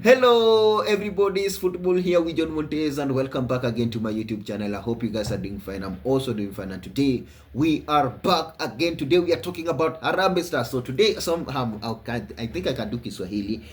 Hello everybody, it's Football here with John Montes and welcome back again to my YouTube channel. I hope you guys are doing fine. I'm also doing fine, and today we are back again. Today we are talking about Harambee Stars. So today I think I can do Kiswahili.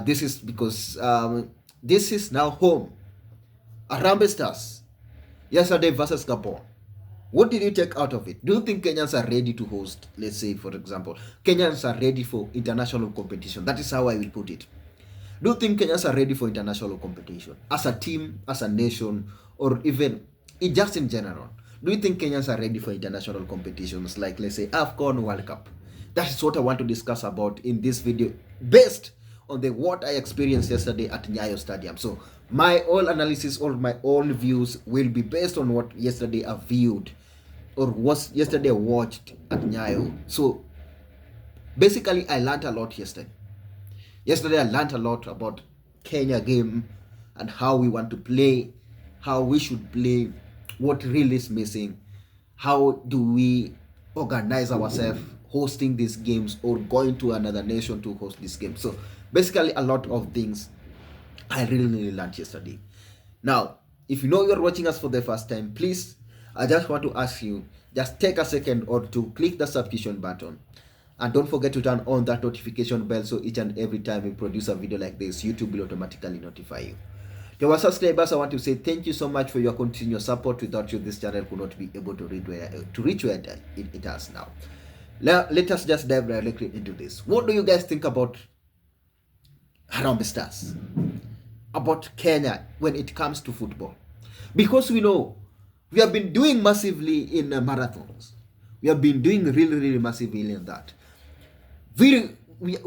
This is because this is now home. Harambee Stars yesterday versus Gabon. What did you take out of it? Do you think Kenyans are ready to host, let's say for example, Kenyans are ready for international competition? That is how I will put it. Do you think Kenyans are ready for international competition as a team, as a nation, or even just in general? Do you think Kenyans are ready for international competitions like, let's say, AFCON World Cup? That is what I want to discuss about in this video, based on what I experienced yesterday at Nyayo Stadium. So my all analysis or my all views will be based on what yesterday I viewed or was yesterday I watched at Nyayo. So basically, I learned a lot yesterday. Yesterday I learned a lot about Kenya game and how we want to play, how we should play, what really is missing, how do we organize ourselves hosting these games or going to another nation to host this game. So basically a lot of things I really learned yesterday. Now, if you know you're watching us for the first time, please, I just want to ask you, just take a second or two, click the subscription button. And don't forget to turn on that notification bell so each and every time we produce a video like this, YouTube will automatically notify you. To our subscribers, I want to say thank you so much for your continuous support. Without you, this channel could not be able to reach where it has now. Let us just dive directly into this. What do you guys think about Harambee Stars? About Kenya when it comes to football? Because we know we have been doing massively in marathons. We have been doing really massively in that. We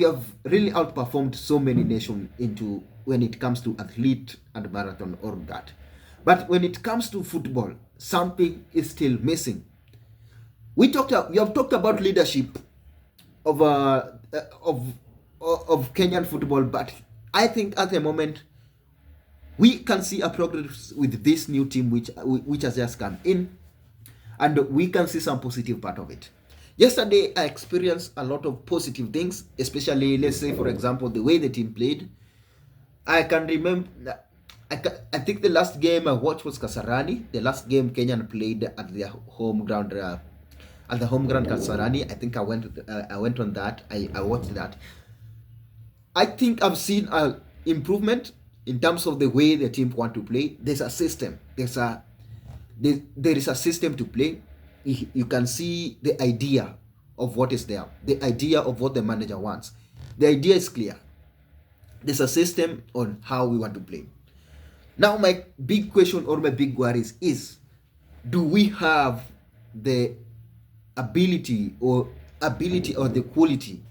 have really outperformed so many nations into when it comes to athlete and marathon or that. But when it comes to football, something is still missing. We have talked about leadership of Kenyan football, but I think at the moment we can see a progress with this new team which has just come in, and we can see some positive part of it. Yesterday, I experienced a lot of positive things, especially, let's say, for example, the way the team played. I can remember, I think the last game I watched was Kasarani. The last game Kenyan played at their home ground, Kasarani. I think I went on that. I watched that. I think I've seen an improvement in terms of the way the team want to play. There's a system. There is a system to play. You can see the idea of what is there, the idea of what the manager wants. The idea is clear. There's a system on how we want to play. Now, my big question or my big worries is, do we have the ability or the quality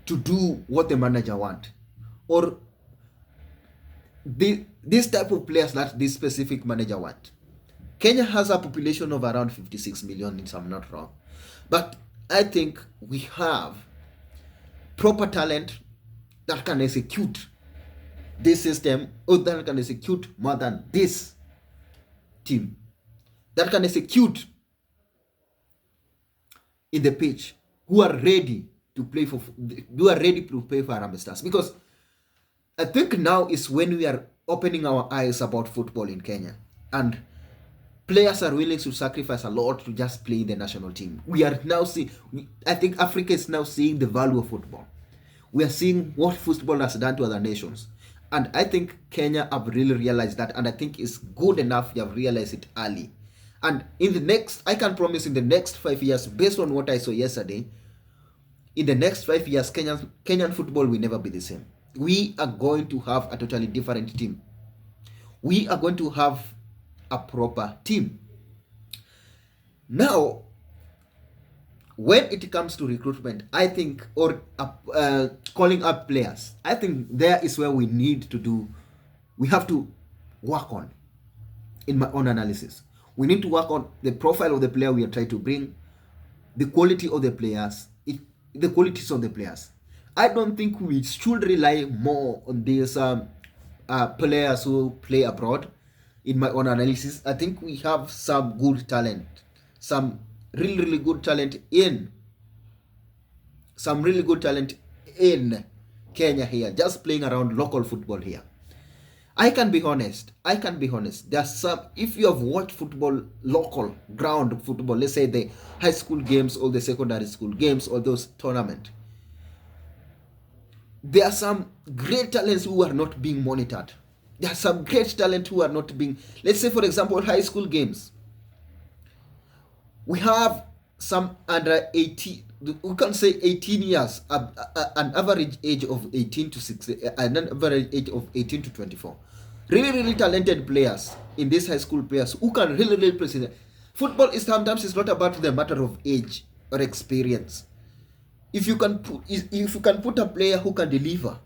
to do what the manager wants? Or this type of players that this specific manager wants? Kenya has a population of around 56 million, if I'm not wrong. But I think we have proper talent that can execute this system, or that can execute more than this team, that can execute in the pitch, who are ready to play for Harambee Stars. Because I think now is when we are opening our eyes about football in Kenya, and players are willing to sacrifice a lot to just play in the national team. We are now seeing, I think Africa is now seeing the value of football. We are seeing what football has done to other nations. And I think Kenya have really realized that, and I think it's good enough you have realized it early. And I can promise in the next 5 years, based on what I saw yesterday, in the next 5 years, Kenyan football will never be the same. We are going to have a totally different team. We are going to have a proper team. Now, when it comes to recruitment, I think, or calling up players, I think there is where we have to work on, in my own analysis. We need to work on the profile of the player we are trying to bring, the quality of the players, the qualities of the players. I don't think we should rely more on these players who play abroad. In my own analysis, I think we have some good talent, some really good talent in Kenya here, just playing around local football here. I can be honest. There's some, if you have watched football, local ground football, let's say the high school games or the secondary school games or those tournament, there are some great talents who are not being monitored. There are some great talent who are not being, let's say for example, high school games. We have some under 18, we can say 18 years, an average age of 18 to 60, an average age of 18 to 24. Really talented players in these high school players who can really present. Football is sometimes it's not about the matter of age or experience. If you can put a player who can deliver,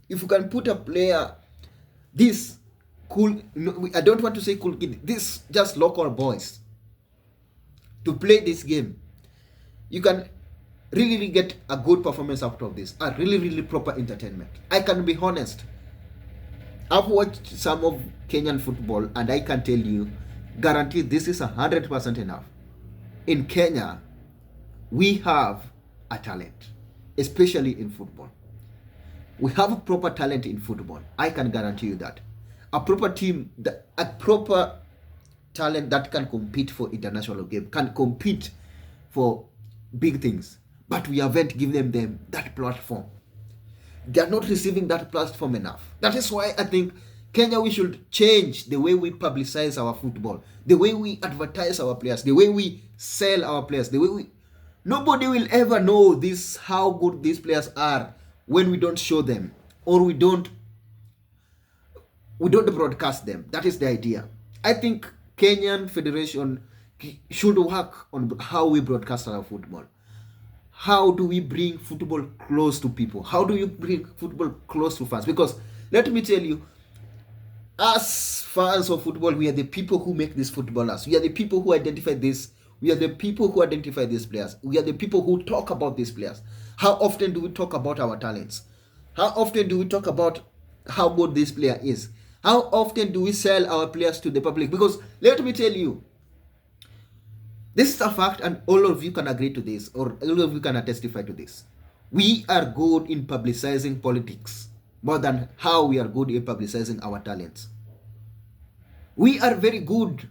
if you can put a player, this cool, I don't want to say cool kid, this just local boys to play this game, you can really get a good performance out of this, a really proper entertainment. I can be honest, I've watched some of Kenyan football and I can tell you, guarantee this is 100% enough. In Kenya, we have a talent, especially in football. We have a proper talent in football. I can guarantee you that. A proper team, a proper talent that can compete for international game, can compete for big things. But we haven't given them that platform. They are not receiving that platform enough. That is why I think Kenya, we should change the way we publicize our football, the way we advertise our players, the way we sell our players, the way we... Nobody will ever know this, how good these players are, when we don't show them or we don't broadcast them. That is the idea. I think Kenyan Federation should work on how we broadcast our football. How do we bring football close to people? How do you bring football close to fans? Because let me tell you, as fans of football, we are the people who make these footballers. We are the people who identify this. We are the people who identify these players. We are the people who talk about these players. How often do we talk about our talents? How often do we talk about how good this player is? How often do we sell our players to the public? Because let me tell you, this is a fact and all of you can agree to this, or all of you can testify to this. We are good in publicizing politics more than how we are good in publicizing our talents. We are very good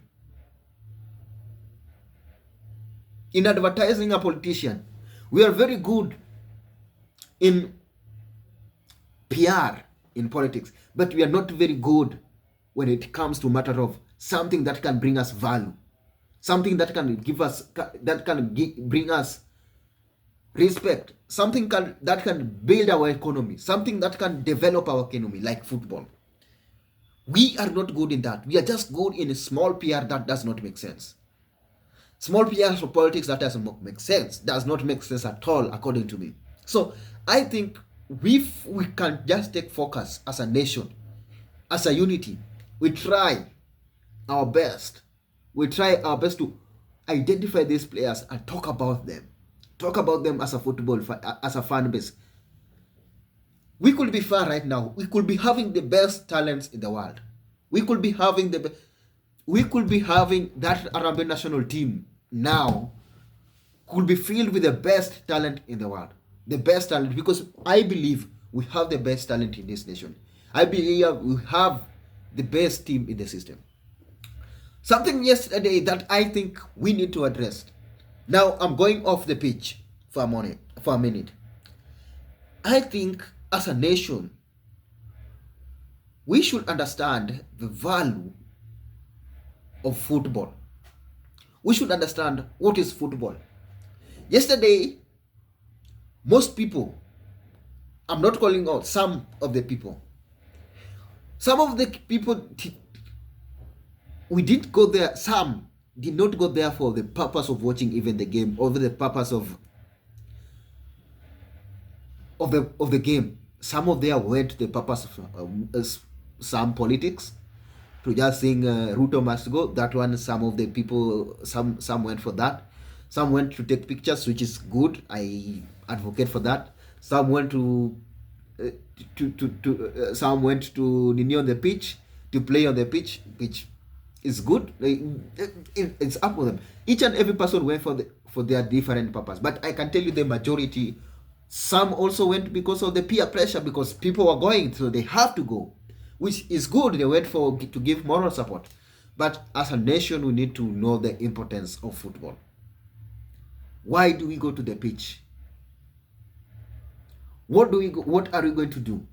in advertising a politician. We are very good in PR in politics, but we are not very good when it comes to matter of something that can bring us value. Something that can give us, bring us respect, something that can build our economy, something that can develop our economy, like football. We are not good in that. We are just good in a small PR that does not make sense. Small PR for politics that doesn't make sense, does not make sense at all, according to me. So I think we can just take focus as a nation, as a unity. We try our best. We try our best to identify these players and talk about them. Talk about them as a football, as a fan base. We could be far right now. We could be having the best talents in the world. We could be having that Harambee national team now could be filled with the best talent in the world. The best talent, because I believe we have the best talent in this nation. I believe we have the best team in the system. Something yesterday that I think we need to address. Now I'm going off the pitch for a minute. I think as a nation, we should understand the value of football. We should understand what is football. Yesterday, most people, I'm not calling out some of the people. Some of the people, we did go there, some did not go there for the purpose of watching even the game, or the purpose of the game. Some of them went to the purpose of some politics, to just saying Ruto must go. That one, some of the people, some went for that. Some went to take pictures, which is good. I advocate for that. Some went some went to Nini on the pitch, to play on the pitch, which is good. It's up to them. Each and every person went for their different purpose. But I can tell you the majority Some also went because of the peer pressure, because people were going, so they have to go, which is good. They went for to give moral support. But as a nation, we need to know the importance of football. Why do we go to the pitch? What are we going to do?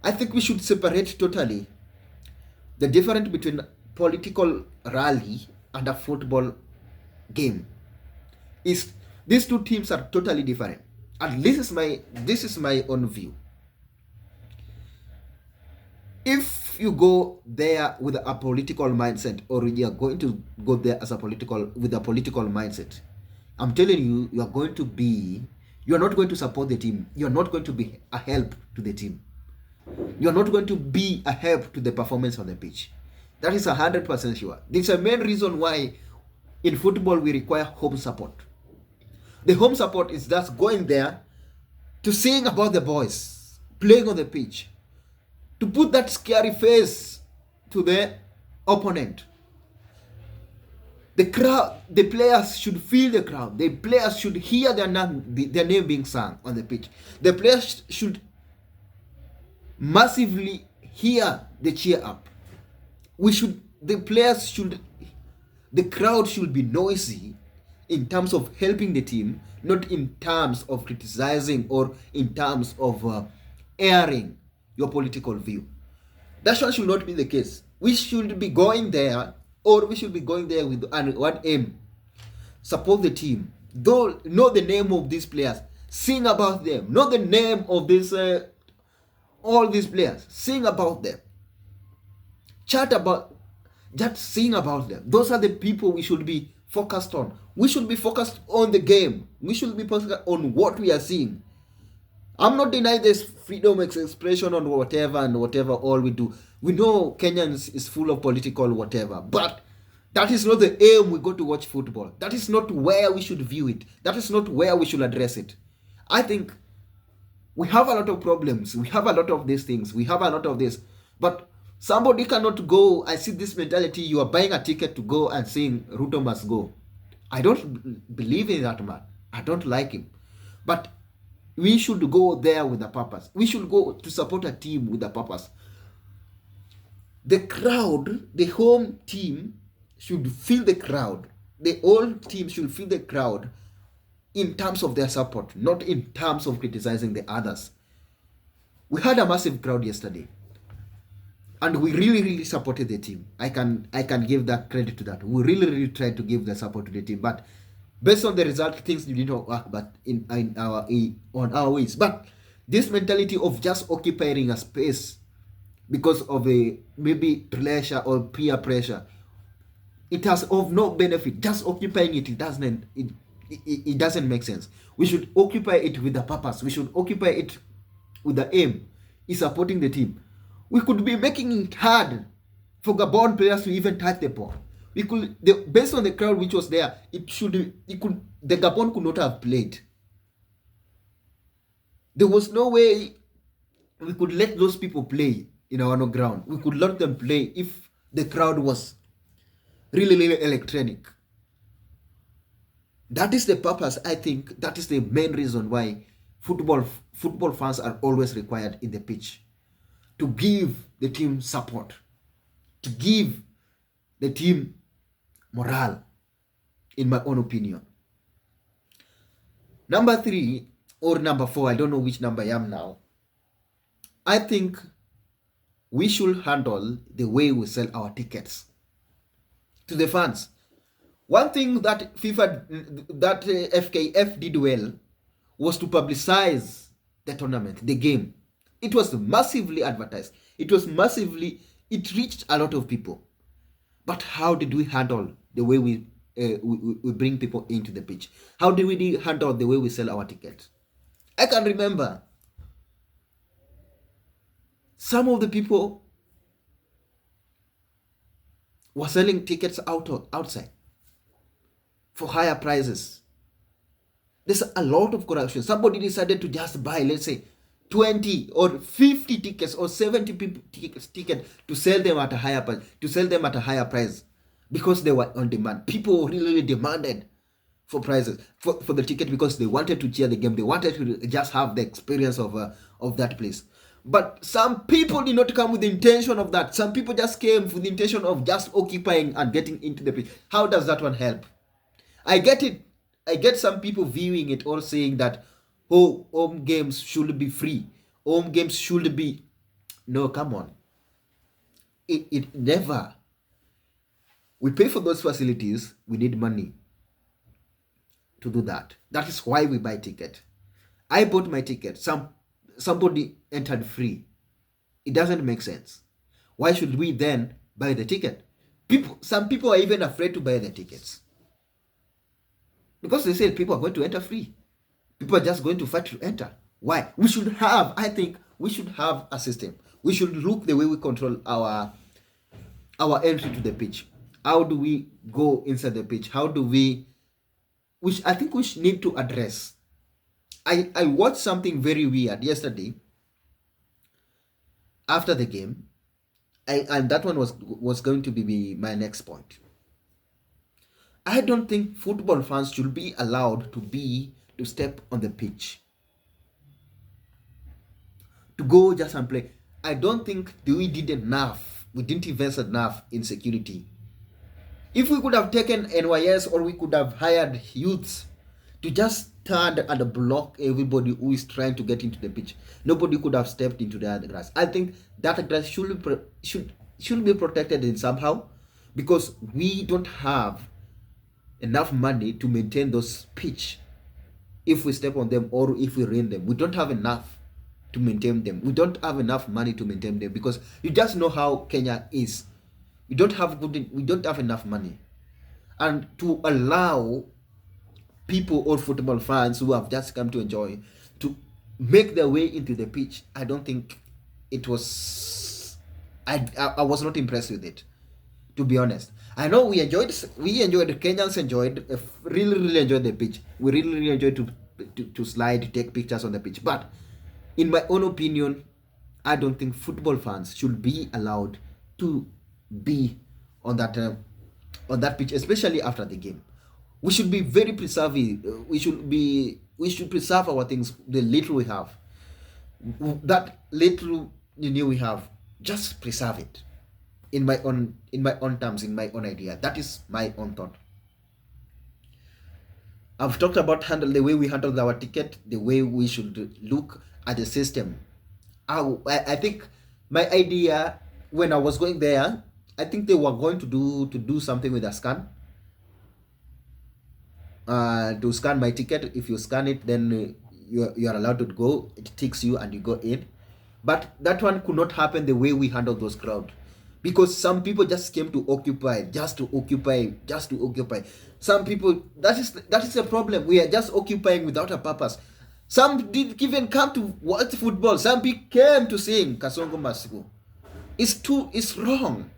I think we should separate totally the difference between political rally and a football game. Is these two teams are totally different. And this is my own view. If you go there with a political mindset, or you are going to go there as a political mindset, I'm telling you, you are not going to support the team. You are not going to be a help to the team. You are not going to be a help to the performance on the pitch. That is 100% sure. This is the main reason why in football we require home support. The home support is just going there to sing about the boys playing on the pitch, to put that scary face to the opponent. The crowd, the players should feel the crowd. The players should hear their name being sung on the pitch. The players should massively hear the cheer up. The crowd should be noisy in terms of helping the team, not in terms of criticizing or in terms of airing your political view. That should not be the case. We should be going there, with one aim: support the team. Though know the name of these players, sing about them. Know the name of all these players, sing about them. Just sing about them. Those are the people we should be focused on. We should be focused on the game. We should be focused on what we are seeing. I'm not denying this freedom of expression on whatever all we do. We know Kenyans is full of political whatever, but that is not the aim we go to watch football. That is not where we should view it. That is not where we should address it. I think we have a lot of problems. We have a lot of these things. We have a lot of this. But somebody cannot go. I see this mentality. You are buying a ticket to go and saying Ruto must go. I don't believe in that man. I don't like him. But we should go there with a purpose. We should go to support a team with a purpose. The crowd, the home team should feel the crowd. The old team should feel the crowd in terms of their support, not in terms of criticizing the others. We had a massive crowd yesterday, and we really supported the team. I can give that credit to that. We really tried to give the support to the team, but based on the result, things did not work. But on our ways. But this mentality of just occupying a space because of a maybe pressure or peer pressure, it has of no benefit. Just occupying it doesn't make sense. We should occupy it with a purpose. We should occupy it with the aim is supporting the team. We could be making it hard for Gabon players to even touch the ball. We could, based on the crowd which was there, the Gabon could not have played. There was no way we could let those people play in our own ground. We could let them play if the crowd was really electronic. That is the purpose. I think that is the main reason why football fans are always required in the pitch, to give the team support, to give the team morale, in my own opinion. Number 3 or number 4, I don't know which number I am now. I think we should handle the way we sell our tickets to the fans. One thing that FKF did well was to publicize the tournament, the game. It was massively advertised. It reached a lot of people. But how did we handle the way we bring people into the pitch? How did we handle the way we sell our tickets? I can remember some of the people were selling tickets outside for higher prices. There's a lot of corruption. Somebody decided to just buy, let's say, 20 or 50 tickets or 70 tickets to sell them at a higher price, because they were on demand. People really demanded for prizes for the ticket because they wanted to cheer the game. They wanted to just have the experience of that place. But some people did not come with the intention of that. Some people just came with the intention of just occupying and getting into the pitch. How does that one help? I get it. I get some people viewing it or saying that, oh, home games should be free. Home games should be. No, come on. It never. We pay for those facilities. We need money to do that. That is why we buy ticket. I bought my ticket. Somebody entered free. It doesn't make sense. Why should we then buy the ticket? Some people are even afraid to buy the tickets because they say people are going to enter free. People are just going to fight to enter. Why? I think we should have a system. We should look the way we control our entry to the pitch. How do we go inside the pitch? How do we, which I think we need to address. I watched something very weird yesterday after the game, and that one was going to be my next point. I don't think football fans should be allowed to step on the pitch, to go just and play. I don't think we did enough. We didn't invest enough in security. If we could have taken NYS or we could have hired youths to just stand and block everybody who is trying to get into the pitch, nobody could have stepped into the grass. I think that grass should be protected in somehow, because we don't have enough money to maintain those pitch. If we step on them or if we rain them, we don't have enough to maintain them. We don't have enough money to maintain them, because you just know how Kenya is. We don't have enough money, and to allow people or football fans who have just come to enjoy to make their way into the pitch, I don't think it was. I was not impressed with it, to be honest. I know we enjoyed. Kenyans enjoyed. Really enjoyed the pitch. We really enjoyed to slide, to take pictures on the pitch. But in my own opinion, I don't think football fans should be allowed to be on that pitch, especially after the game. We should be very preserving. We should preserve our things, the little we have. That little we have, just preserve it. In my own terms, in my own idea. That is my own thought. I've talked about the way we handle our ticket, the way we should look at the system. I think my idea when I was going there, I think they were going to do something with a scan. To scan my ticket. If you scan it, then you are allowed to go. It takes you and you go in. But that one could not happen the way we handle those crowd, because some people just came to occupy, just to occupy. Some people, that is the problem. We are just occupying without a purpose. Some didn't even come to watch football. Some people came to sing Kasongo Masiku. It's wrong.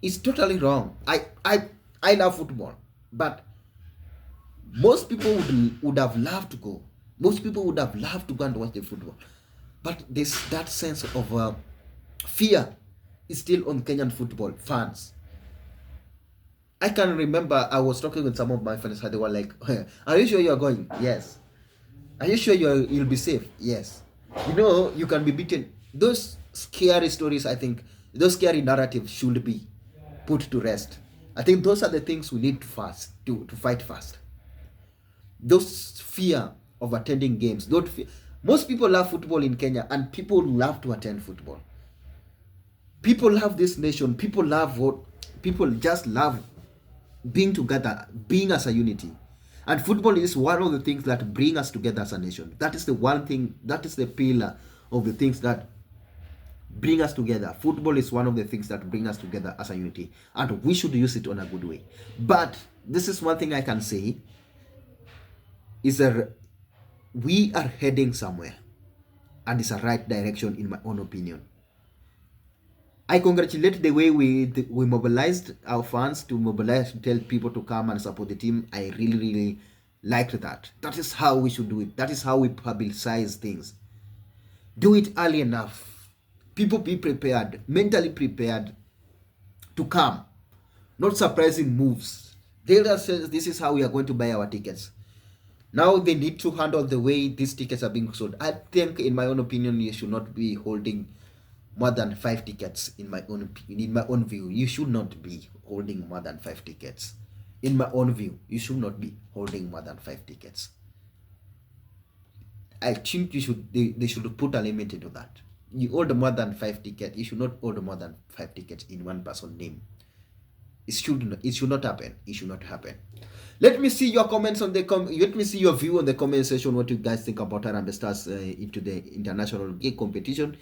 It's totally wrong. I love football, but most people would have loved to go. Most people would have loved to go and watch the football. But that sense of fear is still on Kenyan football fans. I can remember I was talking with some of my friends, and they were like, "Are you sure you are going?" Yes. "Are you sure you'll be safe?" Yes. You can be beaten. Those scary stories, I think, those scary narratives should be put to rest. I think those are the things we need to fight fast. Those fear of attending games. Most people love football in Kenya, and people love to attend football. People love this nation. People just love being together, being as a unity. And football is one of the things that bring us together as a nation. That is the one thing, that is the pillar of the things that bring us together. Football is one of the things that bring us together as a unity, and we should use it on a good way. But this is one thing I can say, is that we are heading somewhere, and it's a right direction in my own opinion. I congratulate the way we mobilized our fans to tell people to come and support the team. I really liked that. That is how we should do it. That is how we publicize things. Do it early enough. People be prepared, mentally prepared to come. Not surprising moves. They just says this is how we are going to buy our tickets. Now they need to handle the way these tickets are being sold. I think, in my own opinion, you should not be holding more than 5 tickets. In my own view, you should not be holding more than 5 tickets. In my own view, you should not be holding more than 5 tickets. I think they should put a limit into that. You hold more than 5 tickets. You should not hold more than 5 tickets in one person's name. It should not happen. It should not happen. Let me see your comments on the let me see your view on the comment section. What you guys think about Harambee Stars into the international gay competition.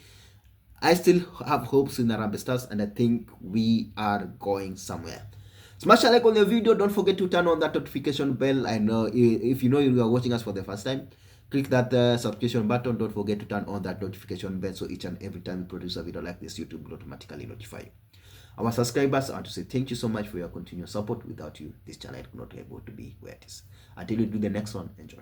I still have hopes in Harambee Stars, and I think we are going somewhere. Smash a like on the video. Don't forget to turn on that notification bell. I know if you know you are watching us for the first time, click that subscription button. Don't forget to turn on that notification bell, so each and every time we produce a video like this, YouTube will automatically notify you. Our subscribers, I want to say thank you so much for your continued support. Without you, this channel could not be able to be where it is. Until we do the next one, enjoy.